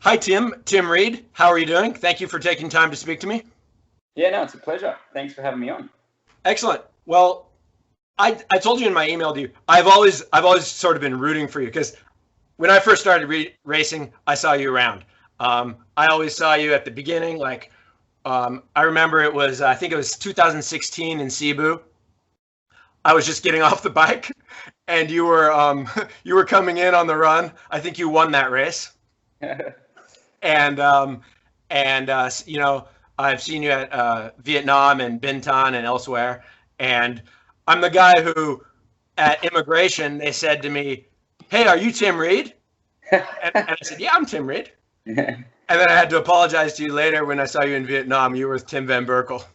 Hi, Tim. Tim Reed. How are you doing? Thank you for taking time to speak to me. Yeah, no, it's a pleasure. Thanks for having me on. Excellent. Well, I told you in my email to you, I've always sort of been rooting for you because when I first started racing, I saw you around. I always saw you at the beginning. I remember I think it was 2016 in Cebu. I was just getting off the bike, and you were you were coming in on the run. I think you won that race. And you know, I've seen you at Vietnam and Bintan and elsewhere. And I'm the guy who, at immigration, they said to me, "Hey, are you Tim Reed?" And I said, "Yeah, I'm Tim Reed." And then I had to apologize to you later when I saw you in Vietnam. You were with Tim Van Berkel,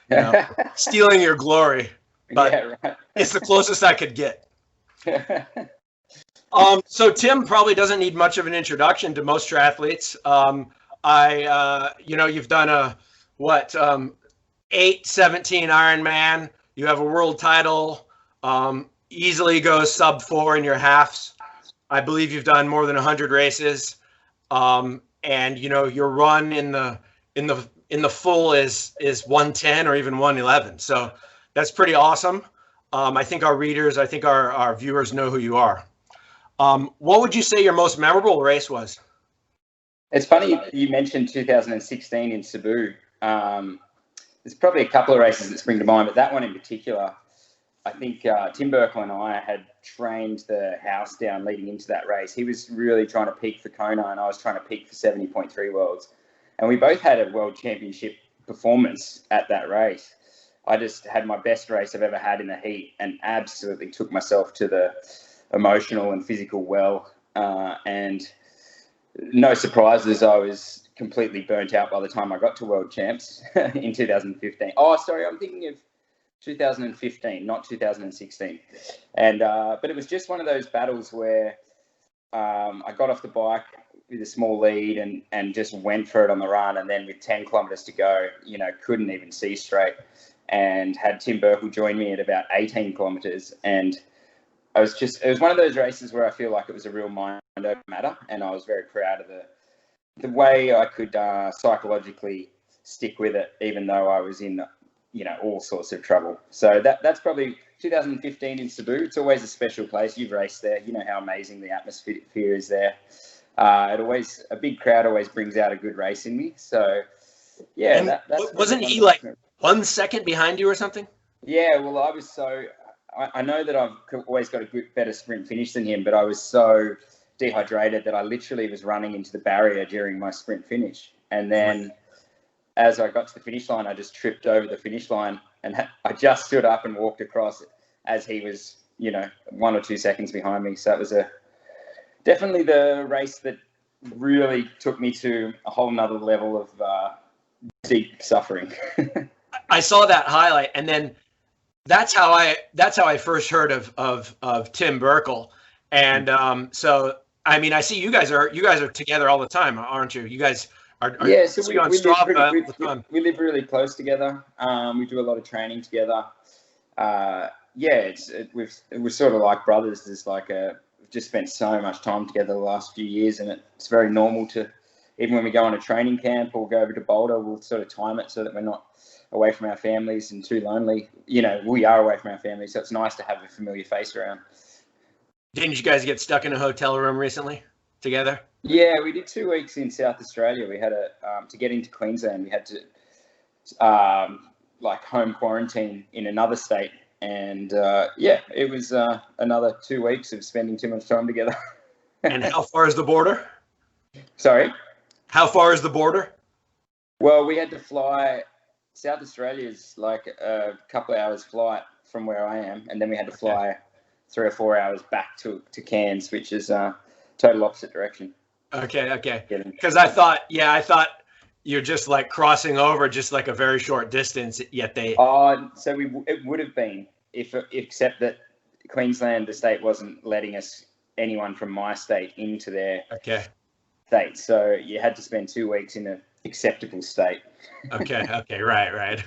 you know, stealing your glory. But Yeah, right. it's the closest I could get. So Tim probably doesn't need much of an introduction to most triathletes. You know, you've done a 8:17 Ironman. You have a world title. Easily goes sub 4 in your halves. I believe you've done more than 100 races. And you know, your run in the full is 110 or even 111. So that's pretty awesome. I think our viewers know who you are. What would you say your most memorable race was? It's funny you mentioned 2016 in Cebu. There's probably a couple of races that spring to mind, but that one in particular, I think Tim Berkel and I had trained the house down leading into that race. He was really trying to peak for Kona, and I was trying to peak for 70.3 Worlds. And we both had a World Championship performance at that race. I just had my best race I've ever had in the heat and absolutely took myself to the emotional and physical well. And no surprises, I was completely burnt out by the time I got to World Champs in 2015. Oh, sorry, I'm thinking of 2015, not 2016. And but it was just one of those battles where I got off the bike with a small lead and just went for it on the run. And then with 10 kilometers to go, you know, couldn't even see straight, and had Tim Berkel join me at about 18 kilometers. And it was one of those races where I feel like it was a real mind over matter. And I was very proud of the way I could psychologically stick with it, even though I was in, you know, all sorts of trouble. So that's probably 2015 in Cebu. It's always a special place. You've raced there. You know how amazing the atmosphere is there. A big crowd always brings out a good race in me. So yeah, that's wasn't he like 1 second behind you or something? Yeah, well, I know that I've always got a better sprint finish than him, but I was so dehydrated that I literally was running into the barrier during my sprint finish. And then as I got to the finish line, I just tripped over the finish line, and I just stood up and walked across as he was, you know, 1 or 2 seconds behind me. So it was definitely the race that really took me to a whole nother level of deep suffering. I saw that highlight, and then that's how I first heard of Tim Berkel. And so I mean, I see you guys are together all the time, aren't you? You guys are yeah. So we on Strava all the time. We live really close together. We do a lot of training together. Yeah, we're sort of like brothers. There's we've just spent so much time together the last few years, and it's very normal to, even when we go on a training camp or go over to Boulder, we'll sort of time it so that we're not away from our families and too lonely. You know, we are away from our families, so it's nice to have a familiar face around. Didn't you guys get stuck in a hotel room recently together? Yeah, we did 2 weeks in South Australia. We had to get into Queensland, we had to home quarantine in another state. And yeah, it was another 2 weeks of spending too much time together. And how far is the border? Sorry? How far is the border? Well, we had to fly. South Australia is like a couple of hours flight from where I am. And then we had to fly 3 or 4 hours back to Cairns, which is total opposite direction. Okay. Because I thought you're just like crossing over just like a very short distance, yet they... So it would have been, except that Queensland, the state, wasn't letting anyone from my state into their state. So you had to spend 2 weeks in an acceptable state. Okay, right.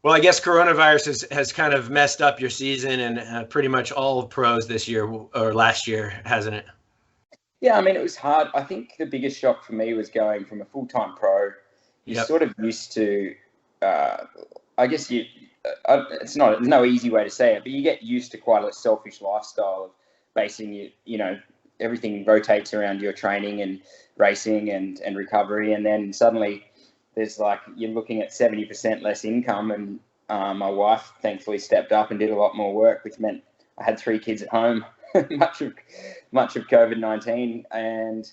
Well, I guess coronavirus has kind of messed up your season and pretty much all pros this year or last year, hasn't it? Yeah, I mean, it was hard. I think the biggest shock for me was going from a full-time pro. You're Yep. sort of used to, I guess it's not, there's no easy way to say it, but you get used to quite a selfish lifestyle of basing everything rotates around your training and racing and recovery. And then suddenly there's you're looking at 70% less income. And my wife thankfully stepped up and did a lot more work, which meant I had 3 kids at home, much of COVID-19. And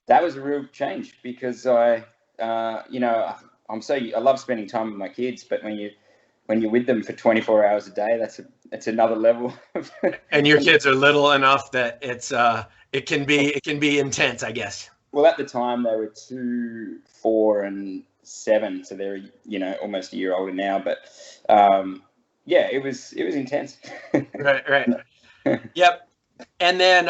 that was a real change because I love spending time with my kids, but when you're with them for 24 hours a day, that's another level. And your kids are little enough that it can be intense, I guess. Well, at the time they were 2, 4, and 7, so they're almost a year older now. But yeah, it was intense. Right. Yep. And then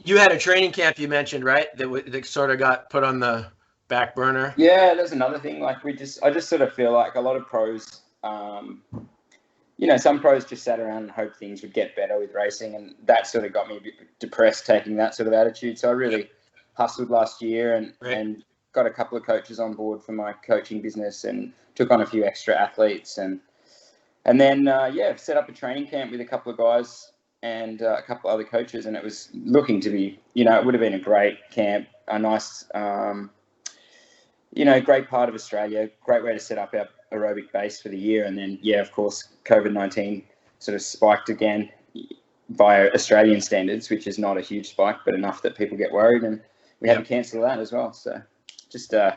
you had a training camp you mentioned, right? That sort of got put on the back burner. Yeah, that's another thing. I just sort of feel like a lot of pros, some pros just sat around and hoped things would get better with racing, and that sort of got me a bit depressed taking that sort of attitude. So I really hustled last year and got a couple of coaches on board for my coaching business and took on a few extra athletes and then set up a training camp with a couple of guys and a couple of other coaches, and it was looking to be, it would have been a great camp, a nice, great part of Australia, great way to set up our aerobic base for the year. And then, of course, COVID-19 sort of spiked again by Australian standards, which is not a huge spike, but enough that people get worried, and we had to cancel that as well. So just the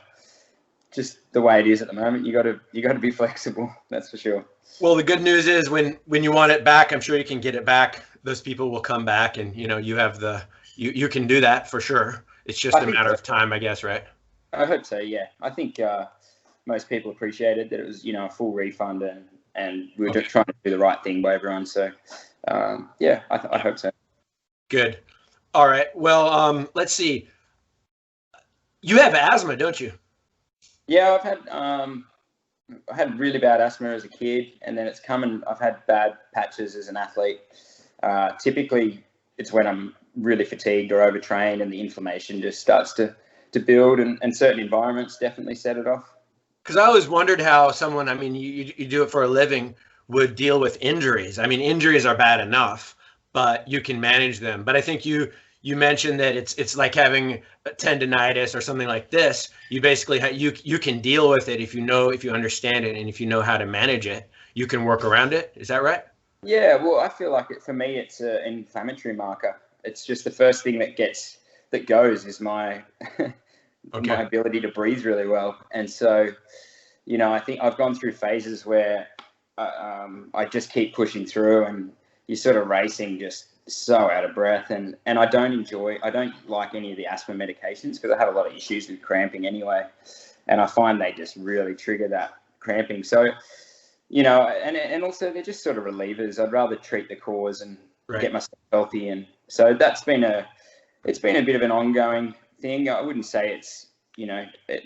way it is at the moment, you got to be flexible. That's for sure. Well, the good news is when you want it back, I'm sure you can get it back. Those people will come back, and you have you can do that for sure. It's just a matter of time, I guess, right? I hope so. Yeah, I think most people appreciated that it was a full refund, and we were just trying to do the right thing by everyone. So I hope so. Good. All right. Well, let's see. You have asthma, don't you? Yeah, I had really bad asthma as a kid, and then I've had bad patches as an athlete. Typically, it's when I'm really fatigued or overtrained, and the inflammation just starts to build, and certain environments definitely set it off. Because I always wondered how someone, I mean, you do it for a living, would deal with injuries. I mean, injuries are bad enough, but you can manage them. But I think you mentioned that it's like having a tendonitis or something like this. You basically you can deal with it if you understand it, and if you know how to manage it, you can work around it. Is that right? Yeah. Well, I feel like for me, it's an inflammatory marker. It's just the first thing that goes is my my ability to breathe really well. And so, I think I've gone through phases where I just keep pushing through, and you're sort of racing just so out of breath, and I don't like any of the asthma medications because I have a lot of issues with cramping anyway, and I find they just really trigger that cramping. So, and also they're just sort of relievers. I'd rather treat the cause and get myself healthy, and so it's been a bit of an ongoing thing. I wouldn't say it's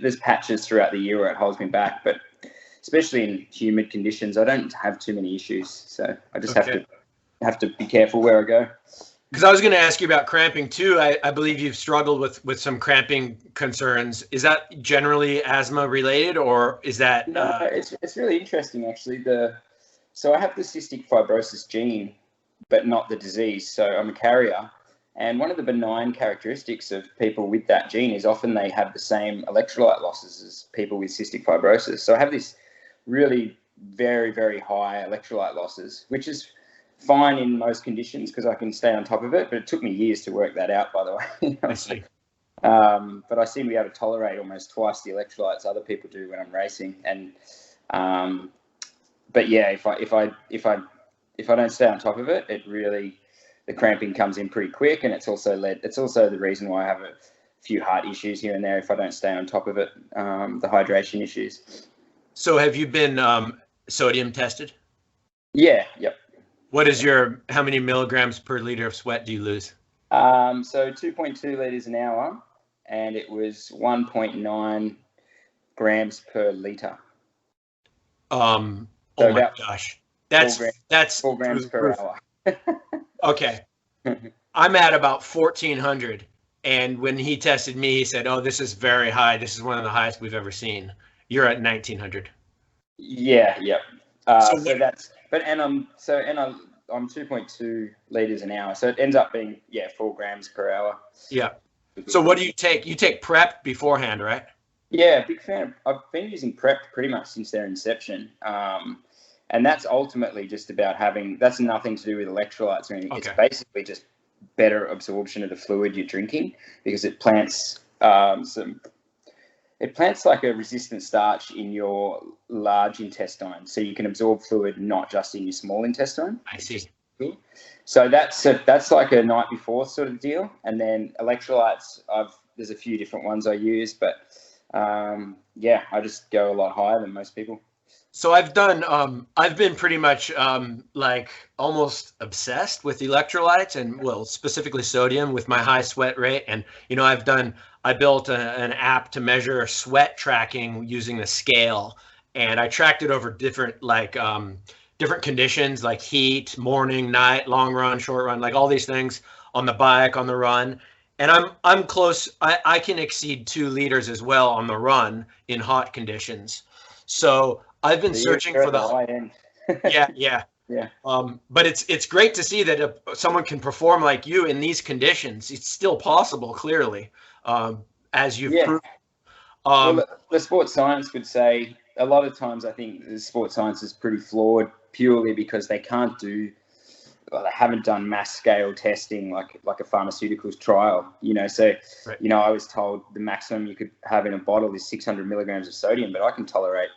there's patches throughout the year where it holds me back, but especially in humid conditions, I don't have too many issues. So I just have to be careful where I go. Because I was going to ask you about cramping too. I believe you've struggled with some cramping concerns. Is that generally asthma related, or is that? No, it's really interesting actually. So I have the cystic fibrosis gene, but not the disease. So I'm a carrier. And one of the benign characteristics of people with that gene is often they have the same electrolyte losses as people with cystic fibrosis. So I have this really very, very high electrolyte losses, which is fine in most conditions because I can stay on top of it. But it took me years to work that out, by the way. I see. But I seem to be able to tolerate almost twice the electrolytes other people do when I'm racing. And but yeah, if I don't stay on top of it, it really, the cramping comes in pretty quick, and it's also the reason why I have a few heart issues here and there if I don't stay on top of it, the hydration issues. So have you been sodium tested? Yeah, yep. How many milligrams per liter of sweat do you lose? So 2.2 liters an hour, and it was 1.9 grams per liter. Oh my gosh. That's 4 grams per hour. Okay. I'm at about 1,400, And when he tested me, he said, "Oh, this is very high. This is one of the highest we've ever seen." You're at 1900. Yeah, yeah. So So that's, but I'm 2.2 liters an hour, so it ends up being 4 grams per hour. yeah. So what do you take? You take prep beforehand, right? Yeah, big fan. I've been using prep pretty much since their inception. And that's ultimately just about that's nothing to do with electrolytes or anything. Okay. It's basically just better absorption of the fluid you're drinking, because it plants like a resistant starch in your large intestine, so you can absorb fluid not just in your small intestine. I see. So that's like a night before sort of deal. And then electrolytes, there's a few different ones I use, but I just go a lot higher than most people. So I've been pretty much like almost obsessed with electrolytes, and well, specifically sodium, with my high sweat rate. And I built an app to measure sweat tracking using the scale, and I tracked it over different different conditions like heat, morning, night, long run, short run, like all these things, on the bike, on the run. And I'm close. I can exceed 2 liters as well on the run in hot conditions. So I've been searching for the high end. yeah. But it's great to see that someone can perform like you in these conditions. It's still possible, clearly, as you've proved. Well, the sports science would say a lot of times I think the sports science is pretty flawed, purely because they haven't done mass scale testing like a pharmaceuticals trial. So right. I was told the maximum you could have in a bottle is 600 milligrams of sodium, but I can tolerate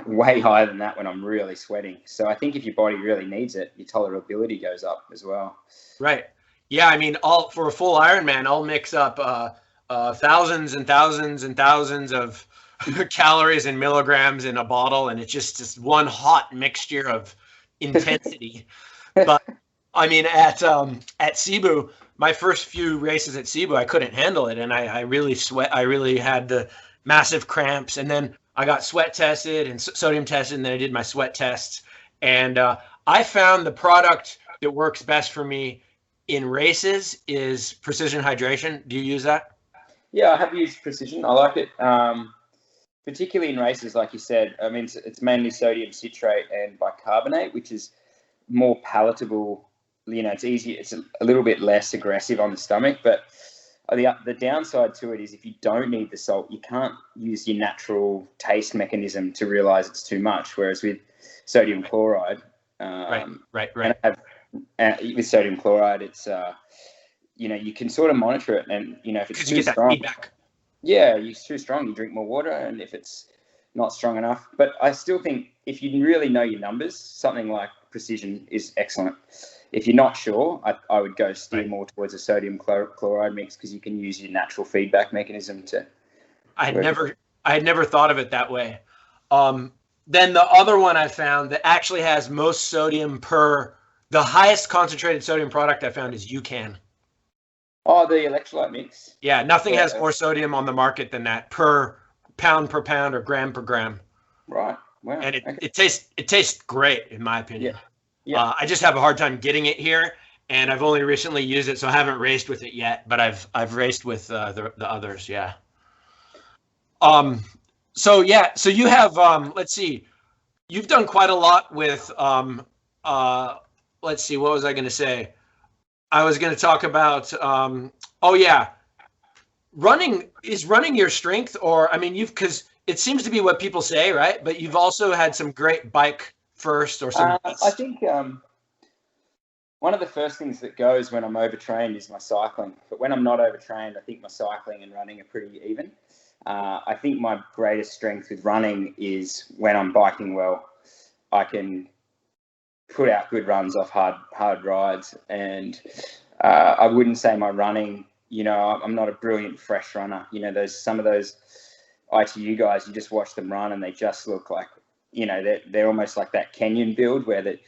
way higher than that when I'm really sweating. So I think if your body really needs it, your tolerability goes up as well. Right. Yeah. I mean, for a full Ironman, I'll mix up thousands and thousands and thousands of calories and milligrams in a bottle, and it's just one hot mixture of intensity. But I mean, at Cebu, my first few races at Cebu, I couldn't handle it, and I really I really had the massive cramps, and then I got sweat tested and sodium tested, and then I did my sweat tests. And I found the product that works best for me in races is Precision Hydration. Do you use that? Yeah, I have used Precision. I like it, particularly in races, like you said. I mean, it's mainly sodium citrate and bicarbonate, which is more palatable. It's easy. It's a little bit less aggressive on the stomach, but the downside to it is if you don't need the salt, you can't use your natural taste mechanism to realize it's too much. Whereas with sodium chloride, right. With sodium chloride, it's you can sort of monitor it, and if it's too strong, feedback. Yeah, it's too strong, you drink more water, and if it's not strong enough. But I still think if you really know your numbers, something like Precision is excellent. If you're not sure, I would go steer more towards a sodium chloride mix, because you can use your natural feedback mechanism to. I had never thought of it that way. Then the other one I found that actually has most sodium the highest concentrated sodium product I found is UCAN. Oh, the electrolyte mix. Yeah, nothing has more sodium on the market than that per pound or gram per gram. Right. Wow. And it tastes great, in my opinion. Yeah. I just have a hard time getting it here, and I've only recently used it, so I haven't raced with it yet. But I've raced with the others. Yeah. So you have let's see, you've done quite a lot with let's see, what was I going to say? I was going to talk about running your strength, or I mean, because it seems to be what people say, right? But you've also had some great bike first, or some. I think one of the first things that goes when I'm overtrained is my cycling. But when I'm not overtrained, I think my cycling and running are pretty even. I think my greatest strength with running is when I'm biking well. I can put out good runs off hard rides, and I wouldn't say my running. I'm not a brilliant fresh runner. Some of those ITU guys, you just watch them run and they just look like, they're almost like that Kenyan build where they're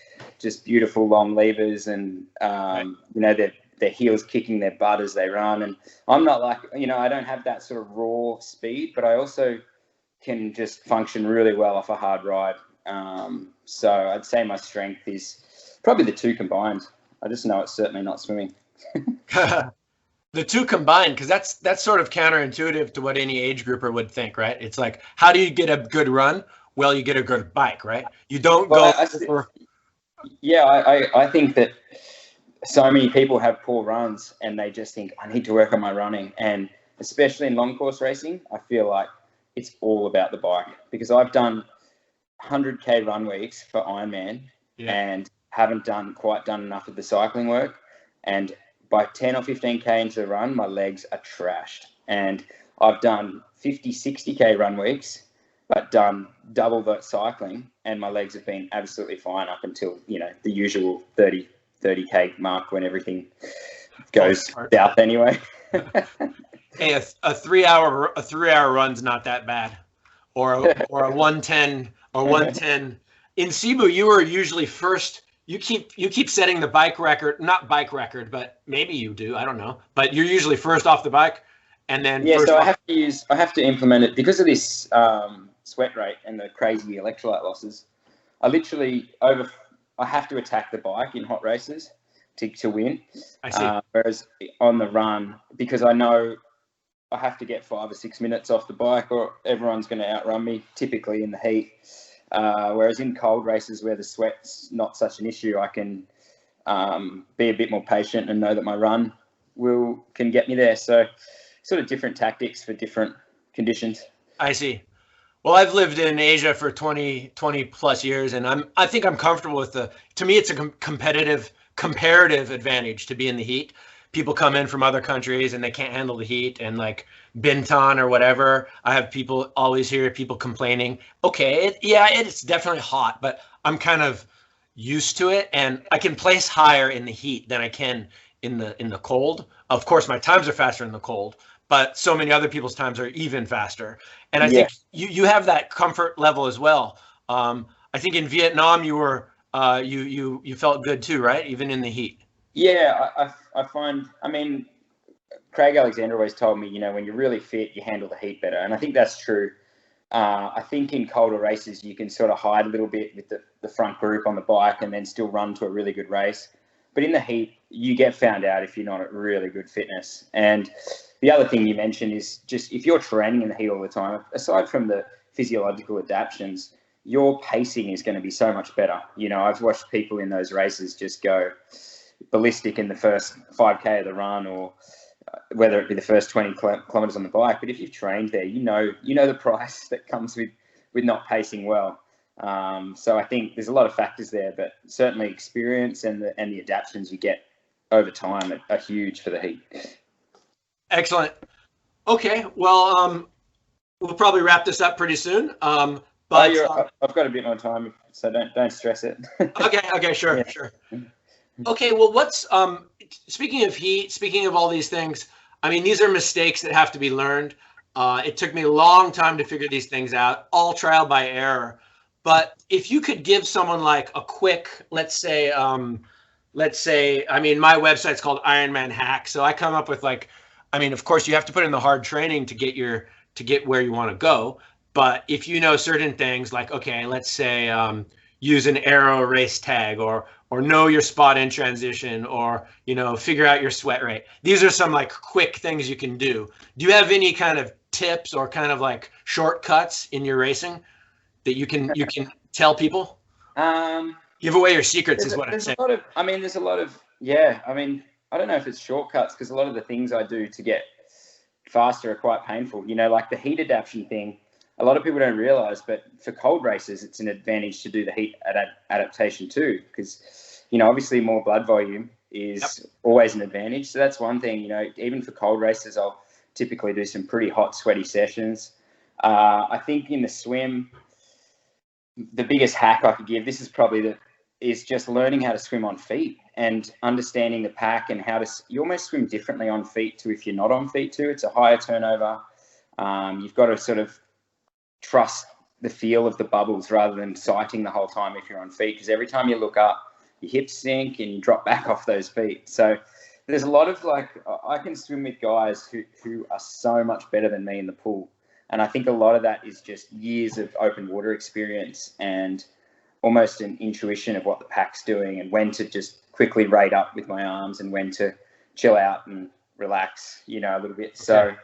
just beautiful long levers, and their heels kicking their butt as they run. And I'm not like, I don't have that sort of raw speed, but I also can just function really well off a hard ride. So I'd say my strength is probably the two combined. I just know it's certainly not swimming. the two combined, because that's sort of counterintuitive to what any age grouper would think, right? It's like, how do you get a good run? Well, you get a good bike, right? You don't Well, go for. Yeah, I think that so many people have poor runs and they just think, I need to work on my running. And especially in long course racing, I feel like it's all about the bike, because I've done 100K run weeks for Ironman and haven't quite done enough of the cycling work. And by 10 or 15K into the run, my legs are trashed. And I've done 50, 60K run weeks, but done double the cycling, and my legs have been absolutely fine up until, the usual 30K mark when everything goes south anyway. Hey, a 3-hour run's not that bad, or a 110 or 110. In Cebu, you were usually first. You keep setting the bike record, not bike record, but maybe you do. I don't know, but you're usually first off the bike, and then so I have to implement it because of this sweat rate and the crazy electrolyte losses. I have to attack the bike in hot races to win. I see. Whereas on the run, because I know I have to get 5 or 6 minutes off the bike or everyone's going to outrun me, typically in the heat. Whereas in cold races where the sweat's not such an issue, I can be a bit more patient and know that my run can get me there. So sort of different tactics for different conditions. I see. Well, I've lived in Asia for 20 plus years, and I think I'm comfortable with to me, it's a comparative advantage to be in the heat. People come in from other countries and they can't handle the heat, and like Bintan or whatever, I have always hear people complaining, okay, it's definitely hot, but I'm kind of used to it, and I can place higher in the heat than I can in the cold. Of course, my times are faster in the cold, but so many other people's times are even faster. And I think you have that comfort level as well. I think in Vietnam you were you felt good too, right? Even in the heat. Yeah, I find, Craig Alexander always told me, when you're really fit, you handle the heat better. And I think that's true. I think in colder races, you can sort of hide a little bit with the front group on the bike and then still run to a really good race. But in the heat, you get found out if you're not at really good fitness. And the other thing you mentioned is just if you're training in the heat all the time, aside from the physiological adaptations, your pacing is going to be so much better. I've watched people in those races just go ballistic in the first 5K of the run, or whether it be the first 20 kilometers on the bike. But if you've trained there, you know the price that comes with not pacing well. So I think there's a lot of factors there, but certainly experience and the adaptations you get over time are huge for the heat. Excellent. Okay, well, we'll probably wrap this up pretty soon. But I've got a bit more time, so don't stress it. Okay, sure, yeah. Sure. Okay, well, what's speaking of heat, speaking of all these things, these are mistakes that have to be learned. It took me a long time to figure these things out, all trial by error. But if you could give someone like a quick, let's say, my website's called IronmanHacks, so I come up with of course you have to put in the hard training to get where you want to go. But if you know certain things, like, okay, let's say use an arrow race tag, or know your spot in transition, or figure out your sweat rate. These are some quick things you can do. Do you have any kind of tips or kind of shortcuts in your racing that you can tell people? Give away your secrets is what I'm saying. There's a lot of I don't know if it's shortcuts, because a lot of the things I do to get faster are quite painful. Like the heat adaptation thing, a lot of people don't realize, but for cold races, it's an advantage to do the heat adaptation too, because, obviously more blood volume is always an advantage. So that's one thing, even for cold races, I'll typically do some pretty hot, sweaty sessions. I think in the swim, the biggest hack I could give, this is probably is just learning how to swim on feet and understanding the pack and you almost swim differently on feet to if you're not on feet too. It's a higher turnover. You've got to sort of trust the feel of the bubbles rather than sighting the whole time if you're on feet, because every time you look up, your hips sink and you drop back off those feet. So there's a lot of I can swim with guys who are so much better than me in the pool. And I think a lot of that is just years of open water experience and almost an intuition of what the pack's doing and when to just quickly rate up with my arms and when to chill out and relax, you know, a little bit. So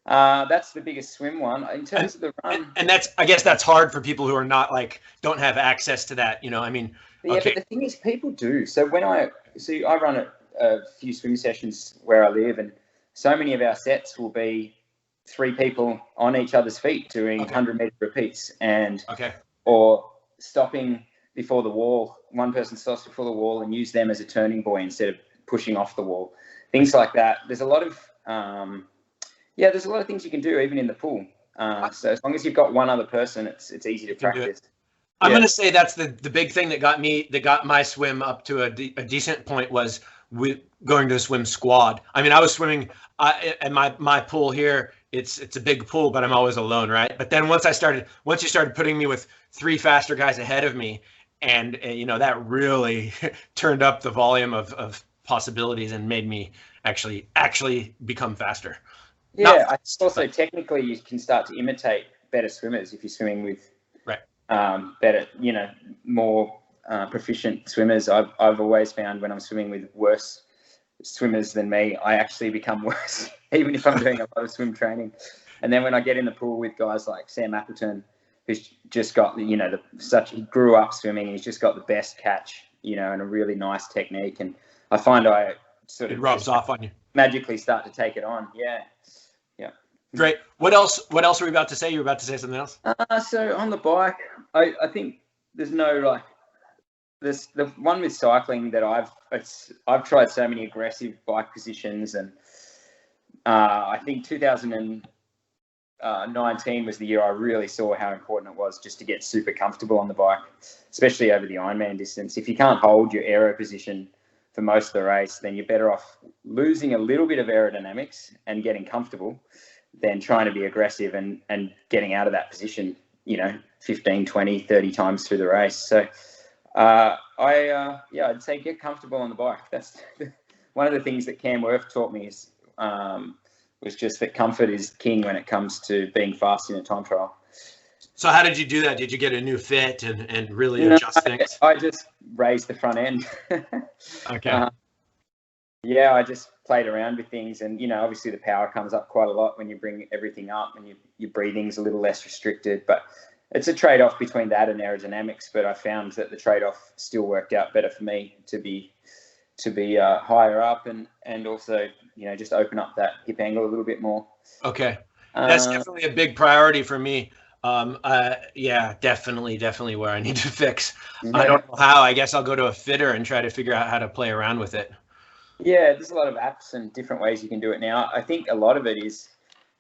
that's the biggest swim one. In terms of the run, and that's, I guess that's hard for people who are not like, don't have access to that, you know. I mean, yeah, but the thing is, people do. So when I run a few swim sessions where I live, and so many of our sets will be 3 people on each other's feet doing 100-meter repeats, and or stopping before the wall. One person stops before the wall and use them as a turning buoy instead of pushing off the wall. Things like that. There's a lot of there's a lot of things you can do even in the pool. So as long as you've got one other person, it's easy to practice. I'm going to say that's the big thing that got my swim up to a decent point was going to the swim squad. I mean, I was swimming at my pool here. It's a big pool, but I'm always alone, right? But then once you started putting me with 3 faster guys ahead of me, and you know, that really turned up the volume of possibilities and made me actually become faster. Yeah, I also technically you can start to imitate better swimmers if you're swimming with better, you know, more proficient swimmers. I've always found when I'm swimming with worse swimmers than me, I actually become worse, even if I'm doing a lot of swim training. And then when I get in the pool with guys like Sam Appleton, who's just got, you know, he grew up swimming, and he's just got the best catch, you know, and a really nice technique. And I find I sort of, it rubs off on you, magically start to take it on. Yeah. Great. What else were you about to say? You were about to say something else? So on the bike, I think there's no like this. The one with cycling that I've tried so many aggressive bike positions, and I think 2019 was the year I really saw how important it was just to get super comfortable on the bike, especially over the Ironman distance. If you can't hold your aero position for most of the race, then you're better off losing a little bit of aerodynamics and getting comfortable than trying to be aggressive and getting out of that position, you know, 15, 20, 30 times through the race. So I'd say get comfortable on the bike. That's one of the things that Cam Worth taught me is was just that comfort is king when it comes to being fast in a time trial. So how did you do that? Did you get a new fit and really adjust things? I just raised the front end. Okay. I just played around with things, and, you know, obviously the power comes up quite a lot when you bring everything up, and your breathing's a little less restricted, but it's a trade-off between that and aerodynamics. But I found that the trade-off still worked out better for me to be higher up and also, you know, just open up that hip angle a little bit more. Okay. That's definitely a big priority for me. Definitely where I need to fix. Yeah. I don't know how. I guess I'll go to a fitter and try to figure out how to play around with it. Yeah, there's a lot of apps and different ways you can do it now. I think a lot of it is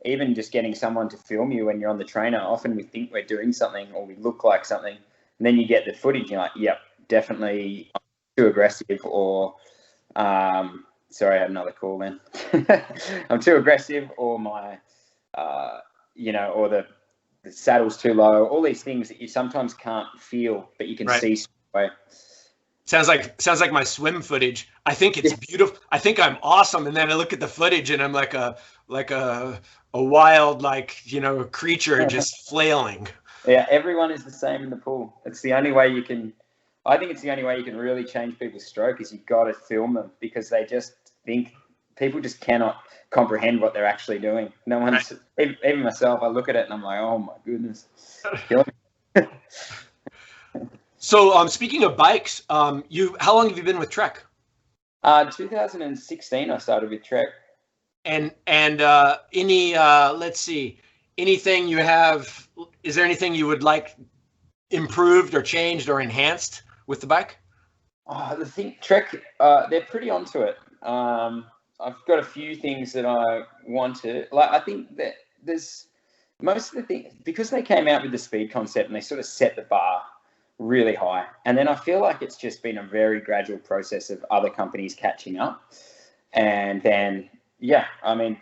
even just getting someone to film you when you're on the trainer. Often we think we're doing something or we look like something, and then you get the footage and you're like, yep, definitely too aggressive, or sorry, I had another call then. I'm too aggressive, or my or the saddle's too low. All these things that you sometimes can't feel, but you can see straight away. Sounds like my swim footage. I think it's beautiful. I think I'm awesome, and then I look at the footage and I'm like a wild, like, you know, creature just flailing. Yeah, everyone is the same in the pool. It's the only way you can. I think it's the only way you can really change people's stroke is you've got to film them, because they just think people just cannot comprehend what they're actually doing. No one's even myself. I look at it and I'm like, oh my goodness. So, speaking of bikes, how long have you been with Trek? 2016, I started with Trek. And let's see, anything you have? Is there anything you would like improved or changed or enhanced with the bike? The thing, Trek, they're pretty onto it. I've got a few things that I want to like. I think that there's most of the things, because they came out with the speed concept and they sort of set the bar really high. And then I feel like it's just been a very gradual process of other companies catching up. And then,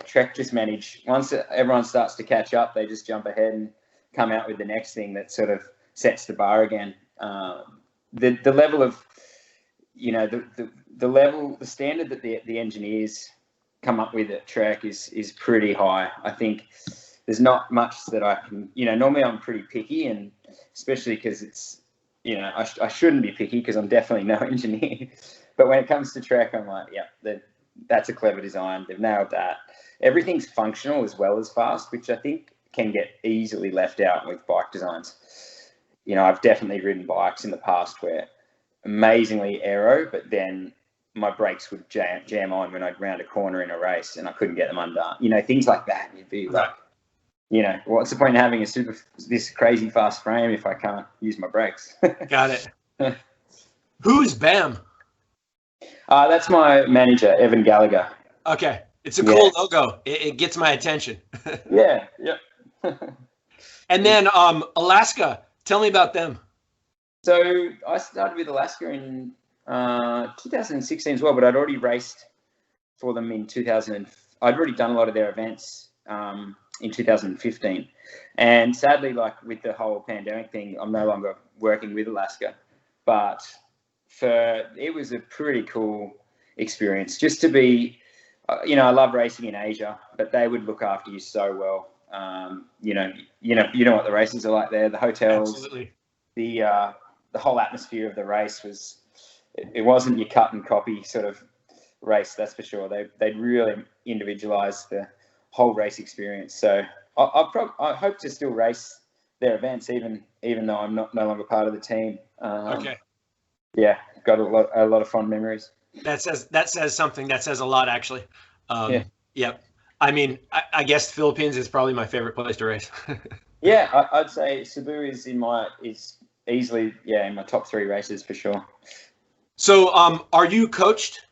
Trek just manage, once everyone starts to catch up, they just jump ahead and come out with the next thing that sort of sets the bar again. The level of, the standard that the engineers come up with at Trek is pretty high. I think there's not much that I can, normally I'm pretty picky, and especially because it's, I shouldn't be picky because I'm definitely no engineer. But when it comes to Trek, I'm like, that's a clever design. They've nailed that. Everything's functional as well as fast, which I think can get easily left out with bike designs. I've definitely ridden bikes in the past where amazingly aero, but then my brakes would jam on when I'd round a corner in a race and I couldn't get them undone. Things like that. You'd be like, what's the point of having this crazy fast frame if I can't use my brakes? Got it. Who's BAM? That's my manager, Evan Gallagher. Okay. It's a cool logo. It gets my attention. Yeah. And then Alaska. Tell me about them. So I started with Alaska in 2016 as well, but I'd already raced for them in 2000. I'd already done a lot of their events in 2015. And sadly, like with the whole pandemic thing, I'm no longer working with Alaska. But it was a pretty cool experience just to be, I love racing in Asia, but they would look after you so well. You know what the races are like there, the hotels, absolutely. The whole atmosphere of the race it wasn't your cut and copy sort of race, that's for sure. They'd really individualized the whole race experience. So I hope to still race their events, even though I'm no longer part of the team. Okay. Yeah, got a lot of fond memories. That says something. That says a lot, actually. Yep. I mean, I guess the Philippines is probably my favorite place to race. Yeah, I'd say Cebu is easily in my top 3 races for sure. So, are you coached?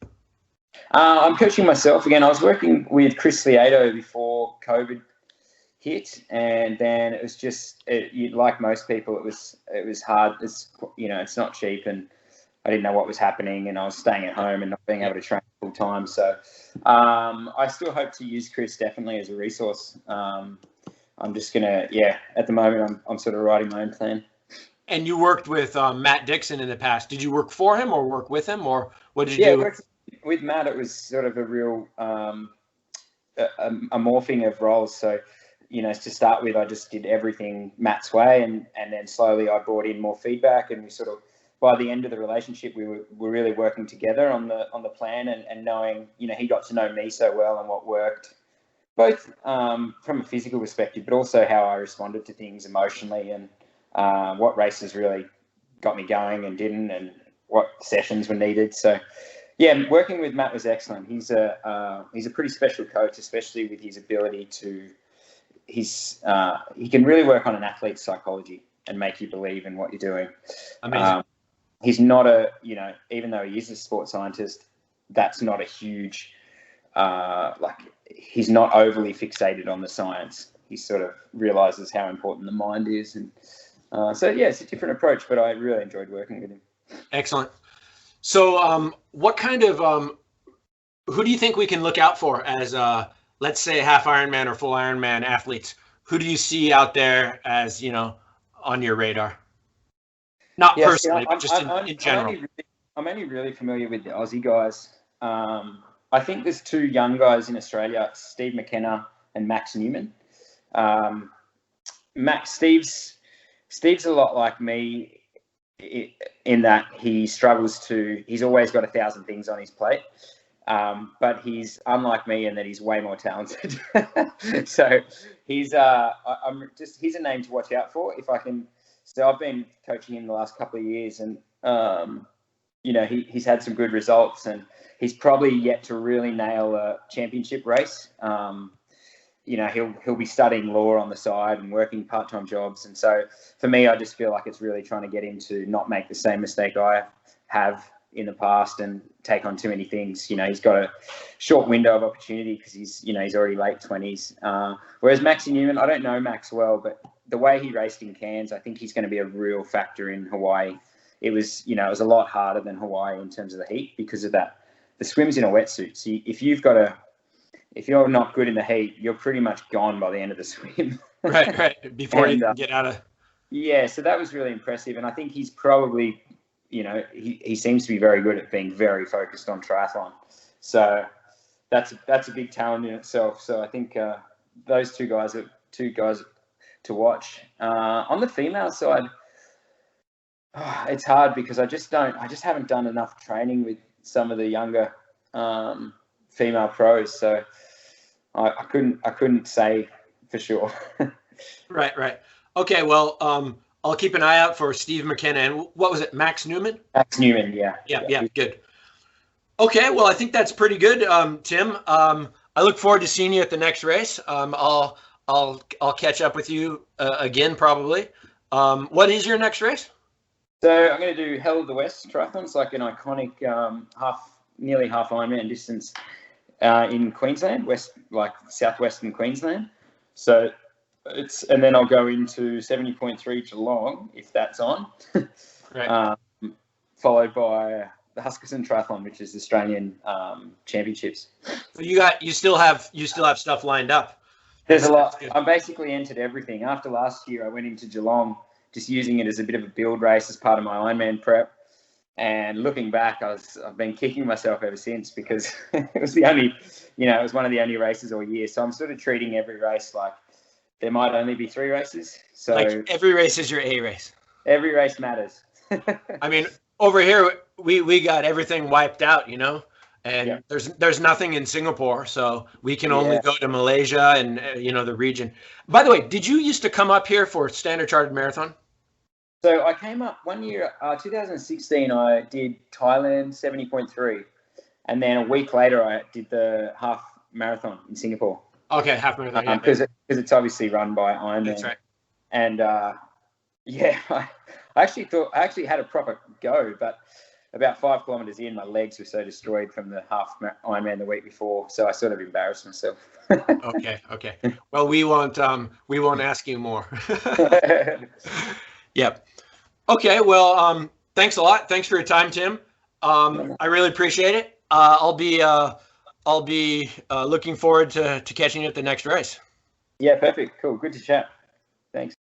I'm coaching myself again. I was working with Chris Lieto before COVID hit, and then it was just like most people, it was hard. It's not cheap, and I didn't know what was happening, and I was staying at home and not being able to train full time. So I still hope to use Chris definitely as a resource. I'm just gonna, at the moment I'm sort of writing my own plan. And you worked with Matt Dixon in the past. Did you work for him or work with him, or what did you do? With Matt, it was sort of a real a morphing of roles. So, to start with, I just did everything Matt's way, and then slowly I brought in more feedback, and we sort of, by the end of the relationship, we were really working together on the plan, and knowing, he got to know me so well and what worked, both from a physical perspective, but also how I responded to things emotionally, and what races really got me going and didn't, and what sessions were needed. So, working with Matt was excellent. He's a pretty special coach, especially with his ability to. He can really work on an athlete's psychology and make you believe in what you're doing. Amazing. He's not even though he is a sports scientist, that's not a huge, he's not overly fixated on the science. He sort of realizes how important the mind is. And it's a different approach, but I really enjoyed working with him. Excellent. So what kind of, who do you think we can look out for as, let's say, half Ironman or full Ironman athletes? Who do you see out there as, on your radar? Not personally, but just in general. I'm only really familiar with the Aussie guys. I think there's 2 young guys in Australia, Steve McKenna and Max Newman. Steve's a lot like me in that he's always got 1,000 things on his plate. But he's unlike me in that he's way more talented. So he's a name to watch out for if I can. So I've been coaching him the last couple of years, and he's had some good results, and he's probably yet to really nail a championship race. He'll be studying law on the side and working part-time jobs, and so for me, I just feel like it's really trying to get him to not make the same mistake I have in the past and take on too many things. He's got a short window of opportunity because he's already late 20s. Whereas Maxi Newman, I don't know Max well, but the way he raced in Cairns, I think he's going to be a real factor in Hawaii. It was a lot harder than Hawaii in terms of the heat because of that. The swim's in a wetsuit. So if you're not good in the heat, you're pretty much gone by the end of the swim. Right. Before you can get out of. Yeah. So that was really impressive. And I think he's probably, he seems to be very good at being very focused on triathlon. So that's a big talent in itself. So I think those 2 guys are 2 guys to watch. On the female side, it's hard because I just haven't done enough training with some of the younger female pros. So I couldn't say for sure. Right. Okay, well, I'll keep an eye out for Steve McKenna and what was it, Max Newman? Max Newman, yeah. Yeah, good. Okay, well, I think that's pretty good, Tim. I look forward to seeing you at the next race. I'll catch up with you again probably. What is your next race? So I'm going to do Hell of the West triathlon. It's like an iconic nearly half Ironman distance in Queensland, southwestern Queensland. So and then I'll go into 70.3 Geelong if that's on. Right. Followed by the Huskisson Triathlon, which is Australian championships. So you still have stuff lined up. There's a lot. I basically entered everything. After last year, I went into Geelong just using it as a bit of a build race as part of my Ironman prep. And looking back, I've been kicking myself ever since because it was it was one of the only races all year. So I'm sort of treating every race like there might only be 3 races. So like every race is your A race. Every race matters. I mean, over here we got everything wiped out, and there's nothing in Singapore, so we can only go to Malaysia and the region. By the way, did you used to come up here for Standard Chartered Marathon? So I came up one year, 2016. I did Thailand 70.3, and then a week later I did the half marathon in Singapore. Okay, half marathon. Because it's obviously run by Ironman. That's right. And I actually had a proper go, but about 5 kilometers in, my legs were so destroyed from the half Ironman the week before, so I sort of embarrassed myself. Okay. Well, we won't ask you more. Yep. Okay. Well, thanks a lot. Thanks for your time, Tim. I really appreciate it. I'll be looking forward to catching you at the next race. Yeah, perfect. Cool. Good to chat. Thanks.